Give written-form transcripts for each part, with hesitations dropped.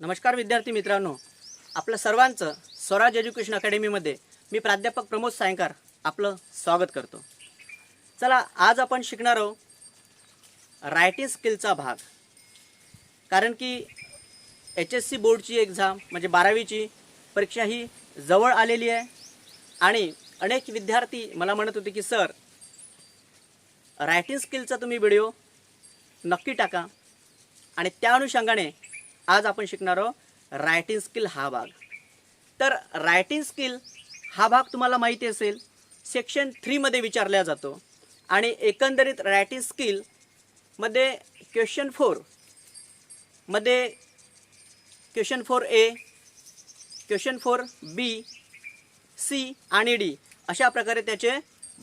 नमस्कार विद्यार्थी मित्रांनो, आपलं सर्वांचं स्वराज एज्युकेशन अकॅडमीमध्ये मी प्राध्यापक प्रमोद सायंकार आपलं स्वागत करतो। चला, आज आपण शिकणार आहोत रायटिंग स्किलचा भाग। कारण की HSC बोर्डची एक्झाम म्हणजे 12वीची परीक्षा ही जवळ आलेली आहे आणि अनेक विद्यार्थी मला म्हणत होते की सर रायटिंग स्किलचा तुम्ही व्हिडिओ नक्की टाका, आणि त्या अनुषंगाने आज आपण शिकणार आहोत रायटिंग स्किल हा भाग। तर रायटिंग स्किल हा भाग तुम्हाला माहिती असेल सेक्शन 3 मध्ये विचारला जातो, आणि एकंदरीत रायटिंग स्किल मध्ये क्वेश्चन 4 मध्ये question 4A, question 4B, C आणि D अशा प्रकारे त्याचे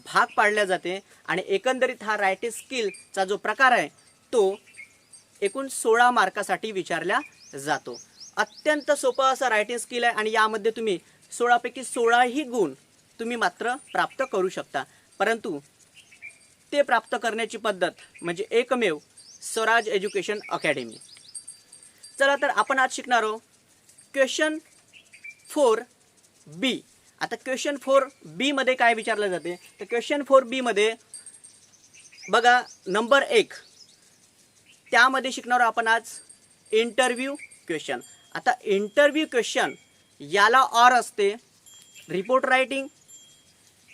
भाग पाडले जाते। आणि एकंदरीत हा रायटिंग स्किलचा जो प्रकार आहे तो एकूण 16 मार्कासाठी विचारला जातो। अत्यंत सोपा असा रायटिंग स्किल आहे आणि यामध्ये तुम्ही 16 पैकी 16 ही गुण तुम्ही मात्र प्राप्त करू शकता, परंतु ते प्राप्त करण्याची पद्धत म्हणजे एकमेव स्वराज एज्युकेशन अकॅडमी। चला, तर आपण आज शिकणार आहोत क्वेश्चन 4B। आता क्वेश्चन 4B मध्ये काय विचारले जाते तर क्वेश्चन 4B मध्ये बघा नंबर 1 त्यामध्ये शिकणार आपण आज इंटरव्ह्यू क्वेश्चन। आता इंटरव्ह्यू क्वेश्चन याला ऑर असते रिपोर्ट रायटिंग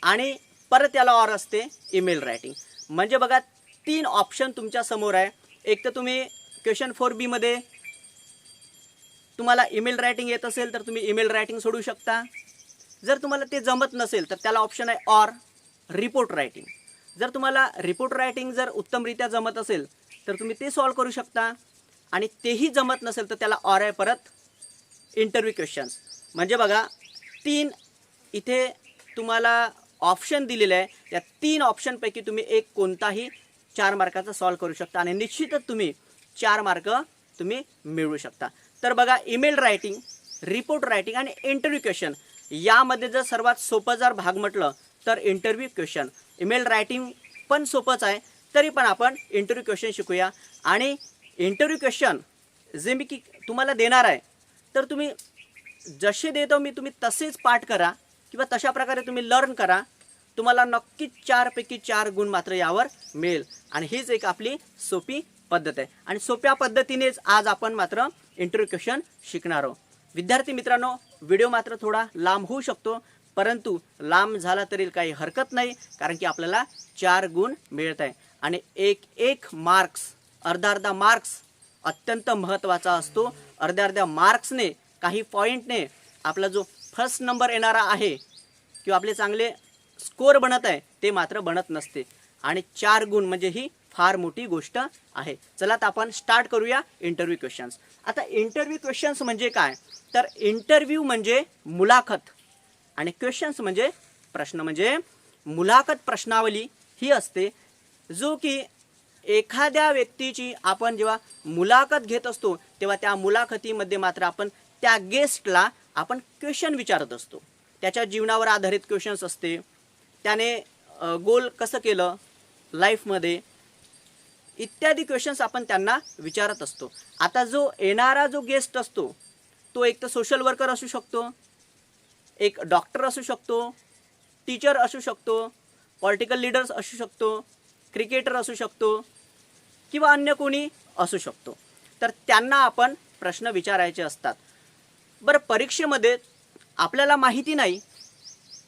आणि परत याला ऑर असते ईमेल रायटिंग। म्हणजे बघा 3 ऑप्शन तुमच्या समोर आहे। एक तर तुम्ही क्वेश्चन 4B मध्ये तुम्हाला ईमेल रायटिंग येत असेल तर तुम्ही ईमेल रायटिंग सोडू शकता। जर तुम्हाला ते जमत नसेल तर त्याला ऑप्शन आहे ऑर रिपोर्ट रायटिंग। जर तुम्हाला रिपोर्ट रायटिंग जर उत्तमरित्या जमत असेल तर तुम्ही ते सॉल्व करू शकता, आणि तेही जमत नसेल तर त्याला ऑर आहे परत इंटरव्ह्यू क्वेश्चन्स। म्हणजे बघा 3 इथे तुम्हाला ऑप्शन दिलेले आहे, या 3 ऑप्शनपैकी तुम्ही एक कोणताही 4 मार्काचा सॉल्व करू शकता आणि निश्चितच तुम्ही 4 मार्क तुम्ही मिळवू शकता। तर बघा ईमेल रायटिंग, रिपोर्ट रायटिंग आणि इंटरव्ह्यू क्वेश्चन यामध्ये जर सर्वात सोपं जर भाग म्हटलं तर इंटरव्ह्यू क्वेश्चन। ईमेल रायटिंग पण सोपंच आहे, तरी पण आपण इंटरव्ह्यू क्वेश्चन शिकूया। आणि इंटरव्ह्यू क्वेश्चन जे मी की तुम्हाला देणार आहे तर तुम्ही जसे देतो मी तुम्ही तसेच पाठ करा किंवा तशा प्रकारे तुम्ही लर्न करा, तुम्हाला नक्कीच 4 पैकी 4 गुण मात्र यावर मिळेल। आणि हीच एक आपली सोपी पद्धत आहे, आणि सोप्या पद्धतीनेच आज आपण मात्र इंटरव्ह्यू क्वेश्चन शिकणार आहोत। विद्यार्थी मित्रांनो, व्हिडिओ मात्र थोडा लांब होऊ शकतो, परंतु लांब झाला तरी काही हरकत नाही, कारण की आपल्याला 4 गुण मिळत आहे। आणि एक मार्क्स अर्धा मार्क्स अत्यंत महत्त्वाचा असतो। अर्ध्या मार्क्सने काही पॉईंटने आपला जो फर्स्ट नंबर येणारा आहे किंवा आपले चांगले स्कोर बनत आहे ते मात्र बनत नसते, आणि 4 गुण म्हणजे ही फार मोठी गोष्ट आहे। चला, तर आपण स्टार्ट करूया इंटरव्ह्यू क्वेश्चन्स। आता इंटरव्ह्यू क्वेश्चन्स म्हणजे काय तर इंटरव्ह्यू म्हणजे मुलाखत आणि क्वेश्चन्स म्हणजे प्रश्न। म्हणजे मुलाखत प्रश्नावली ही असते जो की एखाद्या व्यक्तीची आपण जेव्हा मुलाखत घेत असतो तेव्हा त्या मुलाखतीमध्ये मात्र आपण त्या गेस्टला आपण क्वेश्चन विचारत असतो। त्याच्या जीवनावर आधारित क्वेश्चन्स असते, त्याने गोल कसं केलं लाईफमध्ये इत्यादी क्वेश्चन्स आपण त्यांना विचारत असतो। आता जो येणारा जो गेस्ट असतो तो एक तर सोशल वर्कर असू शकतो, एक डॉक्टर असू शकतो, टीचर असू शकतो, पॉलिटिकल लीडर्स असू शकतो, क्रिकेटर असू शकतो किंवा अन्य कोणी असू शकतो। तर त्यांना आपण प्रश्न विचारायचे असतात। बरं, परीक्षेमध्ये आपल्याला माहिती नाही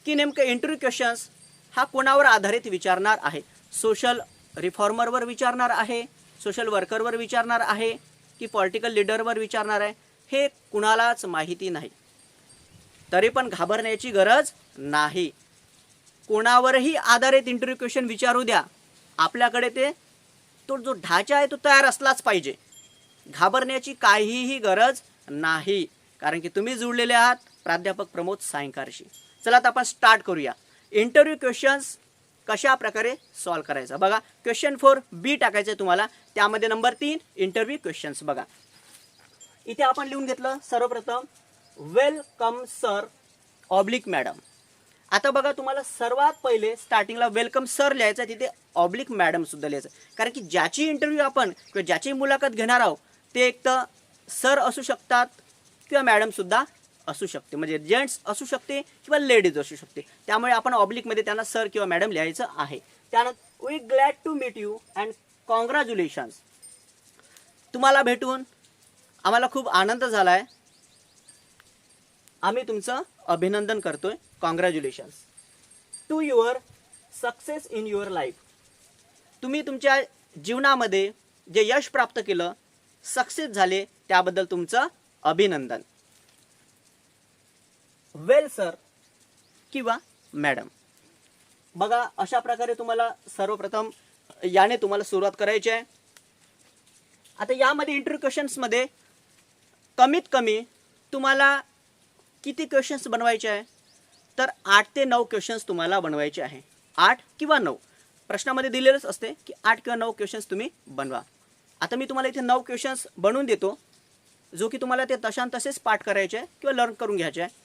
की नेमकं इंटरव्ह्यू क्वेश्चन्स हा कोणावर आधारित विचारणार आहे। सोशल रिफॉर्मरवर विचारणार आहे, सोशल वर्करवर विचारणार आहे की पॉलिटिकल लीडरवर विचारणार आहे, हे कुणालाच माहिती नाही। तरी पण घाबरण्याची गरज नाही, कोणावरही आधारित इंटरव्ह्यू क्वेश्चन विचारू द्या, आपल्याकडे तो जो ढाचा आहे तो तयार असलाच पाहिजे। घाबरण्याची काहीही गरज नाही, कारण की तुम्ही जुळलेले आहात प्राध्यापक प्रमोद सायंकारशी। चला, तर आपण स्टार्ट करूया इंटरव्ह्यू क्वेश्चन्स कशा प्रकारे सॉल्व करायचा। बघा क्वेश्चन 4B टाकायचं आहे तुम्हाला, त्यामध्ये नंबर 3 इंटरव्ह्यू क्वेश्चन्स। बघा इथे आपण लिहून घेतलं सर्वप्रथम वेलकम सर ऑब्लिक मॅडम। आता बघा तुम्हाला सर्वात पहिले स्टार्टिंगला वेलकम सर लिहायचं, तिथे ऑब्लिक मॅडम सुद्धा लिहायचं, कारण की ज्याची इंटरव्ह्यू आपण किंवा ज्याची मुलाखत घेणार आहोत ते एक तर सर असू शकतात किंवा मॅडमसुद्धा असू शकते, म्हणजे जेंट्स असू शकते किंवा लेडीज असू शकते. त्यामुळे आपण ऑब्लिकमध्ये त्यांना सर किंवा मॅडम लिहायचं आहे. त्यानंतर we glad to meet you and congratulations. तुम्हाला भेटून आम्हाला खूप आनंद झाला आहे. आम्ही तुमचं अभिनंदन करतोय. Congratulations to your success in your life. तुम्ही तुमच्या जीवनामध्ये जे यश प्राप्त केलं, सक्सेस झाले, त्याबद्दल तुमचं अभिनंदन. वेल सर किंवा मॅडम. बघा, अशा प्रकारे तुम्हाला सर्वप्रथम याने तुम्हाला सुरुवात करायची आहे. आता यामध्ये इंटरव्ह्यू क्वेश्चन्समध्ये कमीत कमी तुम्हाला किती क्वेश्चन्स बनवायचे आहे, तर 8 ते 9 क्वेश्चन्स तुम्हाला बनवायचे आहे. 8 किंवा 9 प्रश्नामध्ये दिलेलंच असते की 8 किंवा 9 क्वेश्चन्स तुम्ही बनवा. आता मी तुम्हाला इथे 9 क्वेश्चन्स बनवून देतो, जो की तुम्हाला ते तसेच पाठ करायचे आहे किंवा लर्न करून घ्यायचे आहे.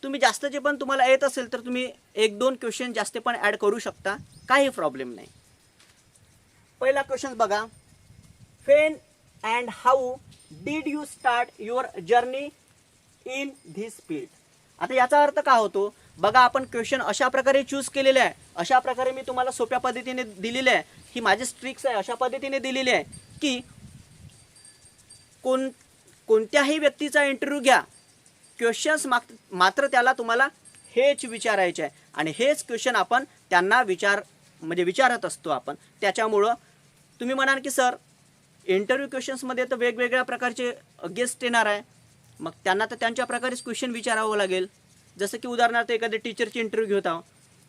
तुम्ही जास्त जे पण तुम्हाला येत असेल तर तुम्ही 1-2 क्वेश्चन जास्त पण ॲड करू शकता, काही प्रॉब्लेम नाही. पहिला क्वेश्चन बघा. When and how did you start your journey in this field. आता याचा अर्थ काय होतो बघा. आपण क्वेश्चन अशा प्रकारे चूज केलेले आहे, अशा प्रकारे मी तुम्हाला सोप्या पद्धतीने दिलेले आहे, ही माझी ट्रिक्स आहे, अशा पद्धतीने दिलेली आहे की कोणत्याही व्यक्तीचा इंटरव्ह्यू घ्या, क्वेश्चन्स मात्र त्याला तुम्हाला हेच विचारायचे आहे आणि हेच क्वेश्चन आपण त्यांना विचारत असतो आपण. त्याच्यामुळं तुम्ही म्हणाल की सर इंटरव्ह्यू क्वेश्चन्समध्ये तर वेगवेगळ्या प्रकारचे गेस्ट येणार आहे, मग त्यांना तर त्यांच्या प्रकारेच क्वेश्चन विचारावं लागेल. जसं की उदाहरणार्थ एखाद्या टीचरची इंटरव्ह्यू घेत आहोत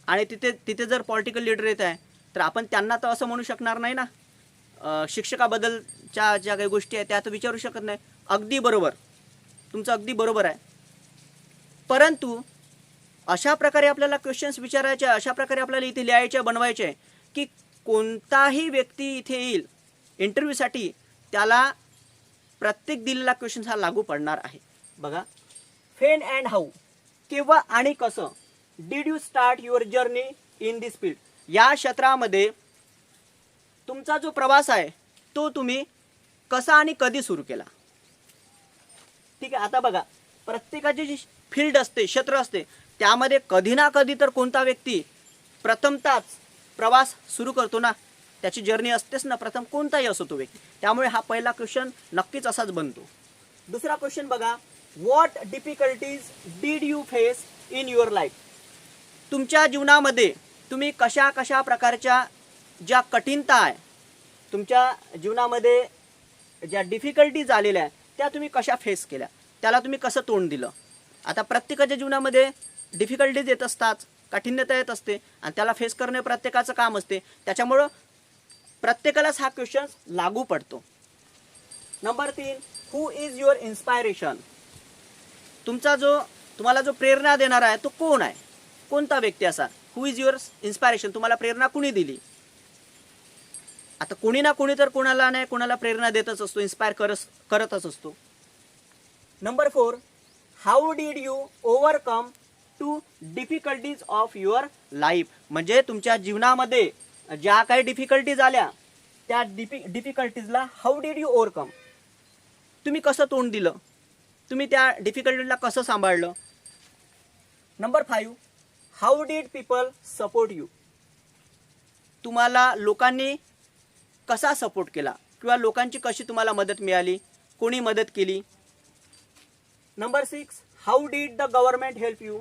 आणि तिथे जर पॉलिटिकल लीडर येत आहे तर आपण त्यांना तर असं म्हणू शकणार नाही ना, शिक्षकाबद्दलच्या ज्या काही गोष्टी आहेत त्या तर विचारू शकत नाही. अगदी बरोबर, तुमचं अगदी बरोबर आहे. परंतु अशा प्रकारे आपल्याला क्वेश्चन्स विचारायचे, अशा प्रकारे आपल्याला इथे लिहायचे, बनवायचे आहे की कोणताही व्यक्ती इथे येईल इंटरव्ह्यूसाठी, त्याला प्रत्येक दिलेला क्वेश्चन हा लागू पडणार आहे. बघा, व्हेन अँड हाऊ, केव्हा आणि कसं, did you start your journey in this field, या क्षेत्रामध्ये तुमचा जो प्रवास आहे तो तुम्ही कसा आणि कधी सुरू केला. ठीक आहे. आता बघा, प्रत्येकाची जी फील्ड असते, क्षेत्र असते, त्यामध्ये कधी ना कधी तर कोणता व्यक्ती प्रथमताच प्रवास सुरू करतो ना, त्याची जर्नी असतेच ना प्रथम, कोणताही असो तो व्यक्ती. त्यामुळे हा पहिला क्वेश्चन नक्कीच असाच बनतो. दुसरा क्वेश्चन बघा. What difficulties did you face in your life. तुमच्या जीवनामध्ये तुम्ही कशा कशा प्रकारच्या ज्या कठीणता आहे, तुमच्या जीवनामध्ये ज्या डिफिकल्टीज आलेल्या आहेत त्या तुम्ही कशा फेस केल्या, त्याला तुम्ही कसं तोंड दिलं. आता प्रत्येकाच्या जीवनामध्ये डिफिकल्टीज येत असतात, कठीणता येत असते आणि त्याला फेस करणे प्रत्येकाचं काम असते. त्याच्यामुळं प्रत्येकालाच हा क्वेश्चन लागू पडतो. Number 3, who is your inspiration. तुम्हाला जो प्रेरणा देणारा आहे तो कोण आहे, कोणता व्यक्ती असा. हू इज युअर इन्स्पायरेशन, तुम्हाला प्रेरणा कुणी दिली. आता कोणी ना कोणी तर कोणाला नाही कोणाला प्रेरणा देतच असतो, इन्स्पायर करतच असतो. Number 4, how did you overcome to difficulties of your life. म्हणजे तुमच्या जीवनामध्ये ज्या काही डिफिकल्टीज आल्या त्या डिफिकल्टीजला हाऊ डीड यू ओव्हरकम, तुम्ही कसं तोंड दिलं, तुम्ही त्या डिफिकल्टीला कसं सांभाळलं. Number 5, how did people support you. तुम्हाला लोकांनी कसा सपोर्ट केला किंवा लोकांची कशी तुम्हाला मदत मिळाली, कोणी मदत केली. Number 6, how did the government help you.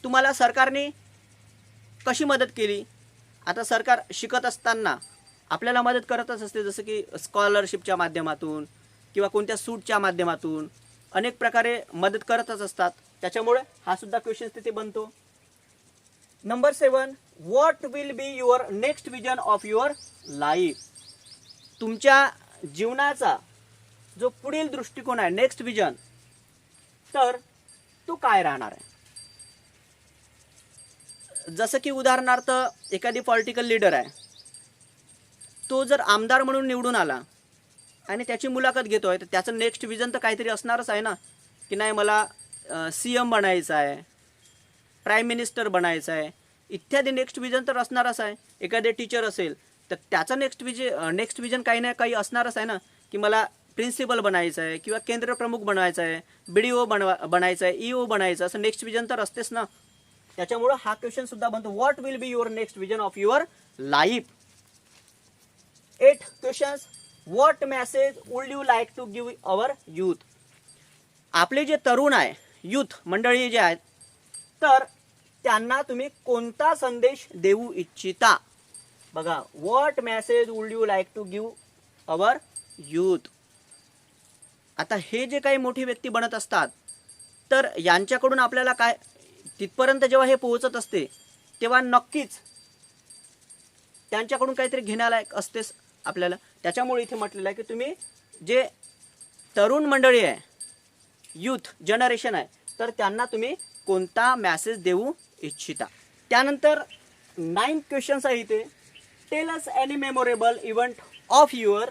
तुम्हाला सरकारने कशी मदत केली. आता सरकार शिकत असताना आपल्याला मदत करतच असते, जसं की स्कॉलरशिपच्या माध्यमातून किंवा कोणत्या सूटच्या माध्यमातून अनेक प्रकारे मदत करतच असतात. त्याच्यामुळे हा सुद्धा क्वेश्चन तिथे बनतो. Number 7, what will be your next vision of your life. तुमच्या जीवनाचा जो पुढील दृष्टिकोन आहे, नेक्स्ट विजन, तर तो काय राहणार आहे. जसं की उदाहरणार्थ एखादी पॉलिटिकल लीडर आहे, तो जर आमदार म्हणून निवडून आला आणि त्याची मुलाखत घेतोय तर त्याचं नेक्स्ट विजन तर काहीतरी असणारच आहे ना, की नाही मला CM बनायचं आहे, प्राईम मिनिस्टर बनायचं आहे, इत्यादी नेक्स्ट विजन तर असणारच आहे. एखादे टीचर असेल तर त्याचं नेक्स्ट विजन काही ना काही असणारच आहे ना, की मला प्रिन्सिपल बनायचं आहे किंवा केंद्रप्रमुख बनायचं आहे, BDO बनायचं आहे, EO बनायचं, असं नेक्स्ट विजन तर असतेच ना. त्याच्यामुळं हा क्वेश्चन सुद्धा बनतो, what will be your next vision of your life. 8 questions. What message would you like to give our youth. आपले जे तरुण आहे, यूथ मंडळी जे आहेत, तर त्यांना तुम्ही कोणता संदेश देऊ इच्छिता. बघा, what message would you like to give our youth. आता हे जे काही मोठी व्यक्ती बनत असतात, तर यांच्याकडून आपल्याला काय, तिथपर्यंत जेव्हा हे पोहोचत असते तेव्हा नक्कीच त्यांच्याकडून काहीतरी घेण्यालायक असतेच आपल्याला. त्याच्यामुळे इथे म्हटलेलं आहे की तुम्ही जे तरुण मंडळी आहे, यूथ जनरेशन आहे, तर त्यांना तुम्ही कोणता मेसेज देऊ इच्छिता. त्यानंतर 9 क्वेश्चन्स आहे इथे. Tell us any memorable event of your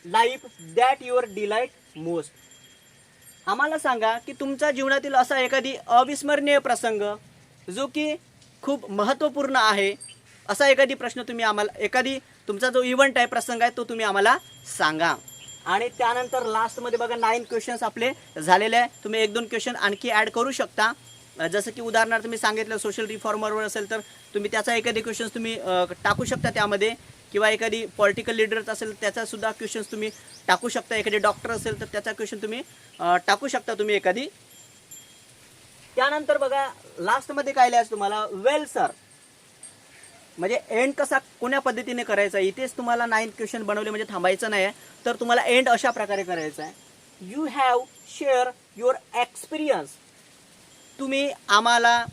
life that your delight most. आम्हाला सांगा की तुमच्या जीवनातील असा एखादी अविस्मरणीय प्रसंग जो की खूप महत्त्वपूर्ण आहे, असा एखादी प्रश्न तुम्ही आम्हाला, एखादी तुमचा जो इव्हेंट आहे, प्रसंग आहे, तो तुम्ही आम्हाला सांगा. आणि त्यानंतर लास्टमध्ये बघा 9 क्वेश्चन्स आपले झालेले आहे. तुम्ही 1-2 क्वेश्चन आणखी ॲड करू शकता. जसं की उदाहरणार्थ मी सांगितलं सोशल रिफॉर्मरवर असेल तर तुम्ही त्याचा एखादी क्वेश्चन्स तुम्ही टाकू शकता त्यामध्ये, किंवा एखादी पॉलिटिकल लीडर असेल त्याचा सुद्धा क्वेश्चन्स तुम्ही टाकू शकता. एखादी डॉक्टर असेल तर त्याचा क्वेश्चन तुम्ही टाकू शकता तुम्ही एखादी. त्यानंतर बघा लास्टमध्ये काय लिहायचं तुम्हाला, वेल सर, म्हणजे एंड कसा कोण्या पद्धतीने करायचा. इथेच तुम्हाला 9 क्वेश्चन बनवले म्हणजे थांबायचं नाही आहे, तर तुम्हाला एंड अशा प्रकारे करायचा आहे. You have share your experience. तुम्ही आम्हाला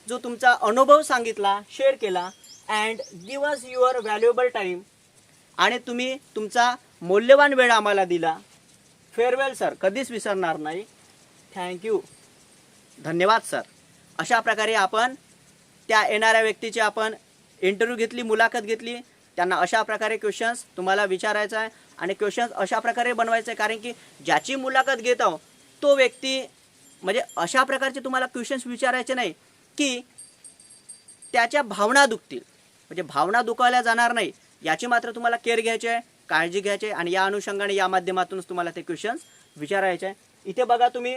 जो तुमचा अनुभव सांगितला, शेअर केला, and give us your valuable time, आणि तुम्ही तुमचा मौल्यवान वेळ आम्हाला दिला. फेअरवेल सर, कधीच विसरणार नाही. थँक्यू, धन्यवाद सर. अशा प्रकारे आपण त्या येणाऱ्या व्यक्तीची आपण इंटरव्ह्यू घेतली, मुलाखत घेतली, त्यांना अशा प्रकारे क्वेश्चन्स तुम्हाला विचारायचा आहे. आणि क्वेश्चन्स अशा प्रकारे बनवायचे आहे, कारण की ज्याची मुलाखत घेत आहो तो व्यक्ती, म्हणजे अशा प्रकारचे तुम्हाला क्वेश्चन्स विचारायचे नाही की त्याच्या भावना दुखतील, म्हणजे भावना दुखावल्या जाणार नाही, याची मात्र तुम्हाला केअर घ्यायची आहे, काळजी घ्यायची आहे. आणि या अनुषंगाने या माध्यमातूनच तुम्हाला ते क्वेश्चन्स विचारायचे आहे. इथे बघा, तुम्ही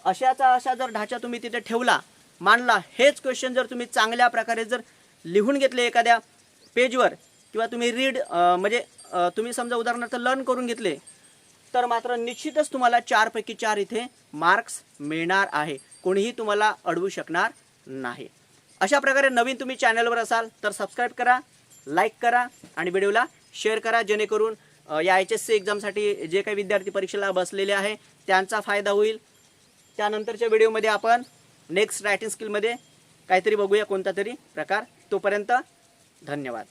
अशा जर ढाचा तुम्ही तिथे ठेवला, मांडला, हेच क्वेश्चन जर तुम्ही चांगल्या प्रकारे जर लिहून घेतले एखाद्या पेजवर, किंवा तुम्ही रीड म्हणजे तुम्ही समजा उदाहरणार्थ लर्न करून घेतले, तर मात्र निश्चितच तुम्हाला 4 पैकी 4 इथे मार्क्स मिळणार आहे. कोणीही तुम्हाला अडवू शकणार नाही. अशा प्रकारे नवीन तुम्ही चॅनलवर असाल तर सबस्क्राईब करा, लाईक करा आणि व्हिडिओला शेअर करा, जेणेकरून या HSC एक्झामसाठी जे काही विद्यार्थी परीक्षेला बसलेले आहे त्यांचा फायदा होईल. त्यानंतरच्या व्हिडिओमध्ये आपण नेक्स्ट रायटिंग स्किलमध्ये काहीतरी बघूया, कोणता तरी प्रकार. तोपर्यंत धन्यवाद.